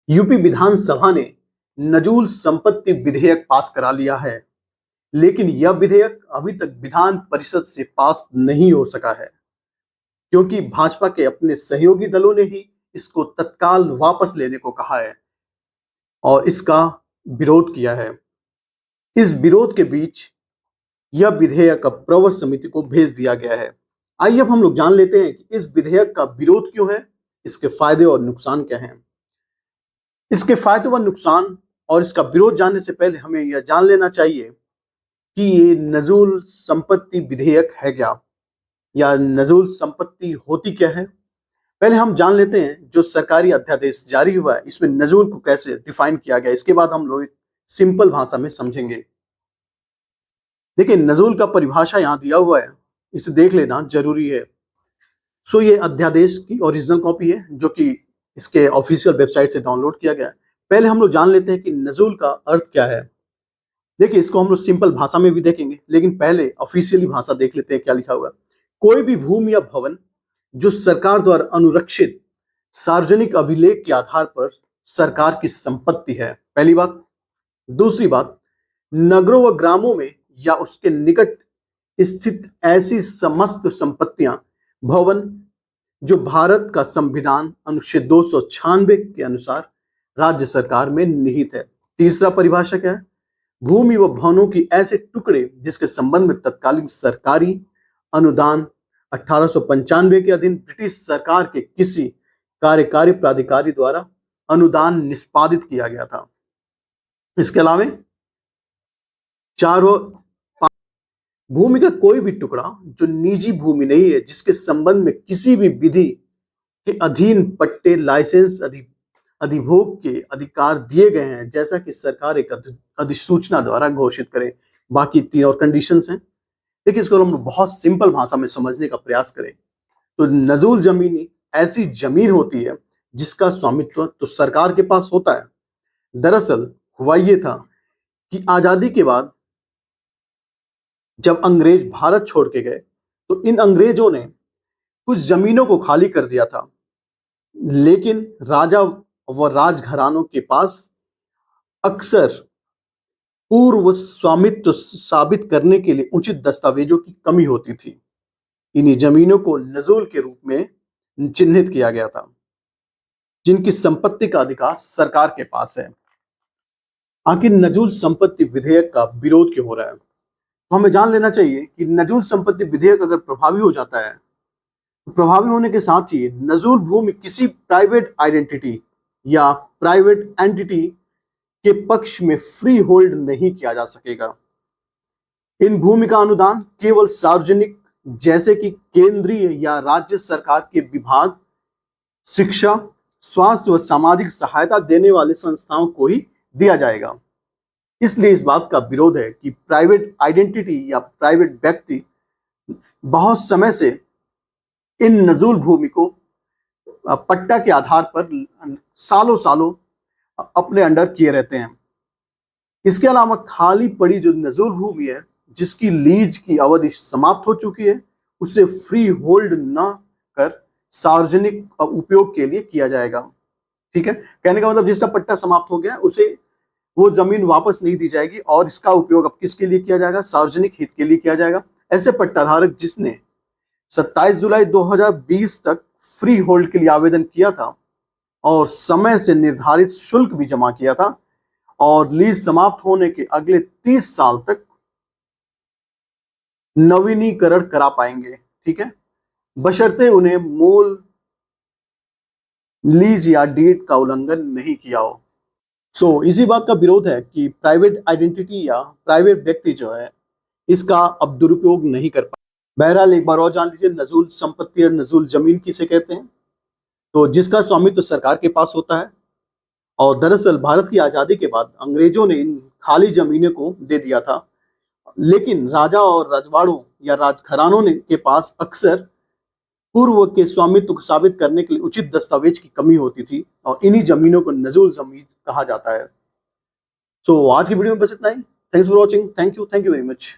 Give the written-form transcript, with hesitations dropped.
UP विधानसभा ने नजूल संपत्ति विधेयक पास करा लिया है, लेकिन यह विधेयक अभी तक विधान परिषद से पास नहीं हो सका है, क्योंकि भाजपा के अपने सहयोगी दलों ने ही इसको तत्काल वापस लेने को कहा है और इसका विरोध किया है। इस विरोध के बीच यह विधेयक अब प्रवर समिति को भेज दिया गया है। आइए अब हम लोग जान लेते हैं कि इस विधेयक का विरोध क्यों है, इसके फायदे और नुकसान क्या हैं। इसके फायदे व नुकसान और इसका विरोध जानने से पहले हमें यह जान लेना चाहिए कि ये नजूल संपत्ति विधेयक है क्या, या नजूल संपत्ति होती क्या है। पहले हम जान लेते हैं जो सरकारी अध्यादेश जारी हुआ है इसमें नजूल को कैसे डिफाइन किया गया। इसके बाद हम लोग सिंपल भाषा में समझेंगे। देखिए, नजूल का परिभाषा यहाँ दिया हुआ है, इसे देख लेना जरूरी है। सो ये अध्यादेश की ओरिजिनल कॉपी है जो कि इसके ऑफिशियल वेबसाइट से डाउनलोड किया गया है। पहले हम लोग जान लेते हैं कि नजूल का अर्थ क्या है। देखिए, इसको हम लोग सिंपल भाषा में भी देखेंगे, लेकिन पहले ऑफिशियली भाषा देख लेते हैं क्या लिखा हुआ है। कोई भी भूमि या भवन जो सरकार द्वारा अनुरक्षित सार्वजनिक अभिलेख के आधार पर सरकार की संपत्ति है, पहली बात। दूसरी बात, नगरों व ग्रामों में या उसके निकट स्थित ऐसी समस्त संपत्तियां, भवन जो भारत का संविधान अनुच्छेद 296 के अनुसार राज्य सरकार में निहित है। तीसरा परिभाषा क्या है, भूमि व भवनों की ऐसे टुकड़े जिसके संबंध में तत्कालीन सरकारी अनुदान 1895 के अधीन ब्रिटिश सरकार के किसी कार्यकारी प्राधिकारी द्वारा अनुदान निष्पादित किया गया था। इसके अलावा चारों भूमि का कोई भी टुकड़ा जो निजी भूमि नहीं है, जिसके संबंध में किसी भी विधि के अधीन पट्टे, लाइसेंस, अधिभोग के अधिकार दिए गए हैं, जैसा कि सरकार एक अधिसूचना द्वारा घोषित करे। बाकी 3 और कंडीशंस हैं। देखिए, इसको हम बहुत सिंपल भाषा में समझने का प्रयास करें तो नजूल जमीन ऐसी जमीन होती है जिसका स्वामित्व तो सरकार के पास होता है। दरअसल हुआ ये था कि आजादी के बाद जब अंग्रेज भारत छोड़ के गए तो इन अंग्रेजों ने कुछ जमीनों को खाली कर दिया था, लेकिन राजा व राजघरानों के पास अक्सर पूर्व स्वामित्व साबित करने के लिए उचित दस्तावेजों की कमी होती थी। इन्हीं जमीनों को नजूल के रूप में चिन्हित किया गया था, जिनकी संपत्ति का अधिकार सरकार के पास है। आखिर नजूल संपत्ति विधेयक का विरोध क्यों हो रहा है, तो हमें जान लेना चाहिए कि नजूल संपत्ति विधेयक अगर प्रभावी हो जाता है तो प्रभावी होने के साथ ही नजूल भूमि किसी प्राइवेट आइडेंटिटी या प्राइवेट एंटिटी के पक्ष में फ्री होल्ड नहीं किया जा सकेगा। इन भूमि का अनुदान केवल सार्वजनिक, जैसे कि केंद्रीय या राज्य सरकार के विभाग, शिक्षा, स्वास्थ्य व सामाजिक सहायता देने वाले संस्थाओं को ही दिया जाएगा। इसलिए इस बात का विरोध है कि प्राइवेट आइडेंटिटी या प्राइवेट व्यक्ति बहुत समय से इन नजूल भूमि को पट्टा के आधार पर सालों सालों अपने अंडर किए रहते हैं। इसके अलावा खाली पड़ी जो नजूल भूमि है, जिसकी लीज की अवधि समाप्त हो चुकी है, उसे फ्री होल्ड न कर सार्वजनिक उपयोग के लिए किया जाएगा। ठीक है, कहने का मतलब जिसका पट्टा समाप्त हो गया उसे वो जमीन वापस नहीं दी जाएगी और इसका उपयोग अब किसके लिए किया जाएगा, सार्वजनिक हित के लिए किया जाएगा। ऐसे पट्टाधारक जिसने 27 जुलाई 2020 तक फ्री होल्ड के लिए आवेदन किया था और समय से निर्धारित शुल्क भी जमा किया था और लीज समाप्त होने के अगले 30 साल तक नवीनीकरण करा पाएंगे। ठीक है, बशर्ते उन्हें मूल लीज या डीड का उल्लंघन नहीं किया हो। इसी बात का विरोध है कि प्राइवेट आइडेंटिटी या प्राइवेट व्यक्ति जो है इसका अब दुरुपयोग नहीं कर पाए। बहरहाल एक बार और जान लीजिए, नजूल संपत्ति और नजूल जमीन किसे कहते हैं, तो जिसका स्वामित्व तो सरकार के पास होता है। और दरअसल भारत की आजादी के बाद अंग्रेजों ने इन खाली जमीनों को दे दिया था, लेकिन राजा और रजवाड़ों या राजघरानों ने के पास अक्सर पूर्व के स्वामित्व को साबित करने के लिए उचित दस्तावेज की कमी होती थी और इन्हीं जमीनों को नजूल जमीन कहा जाता है। आज की वीडियो में बस इतना ही। Thanks for watching. Thank you very much.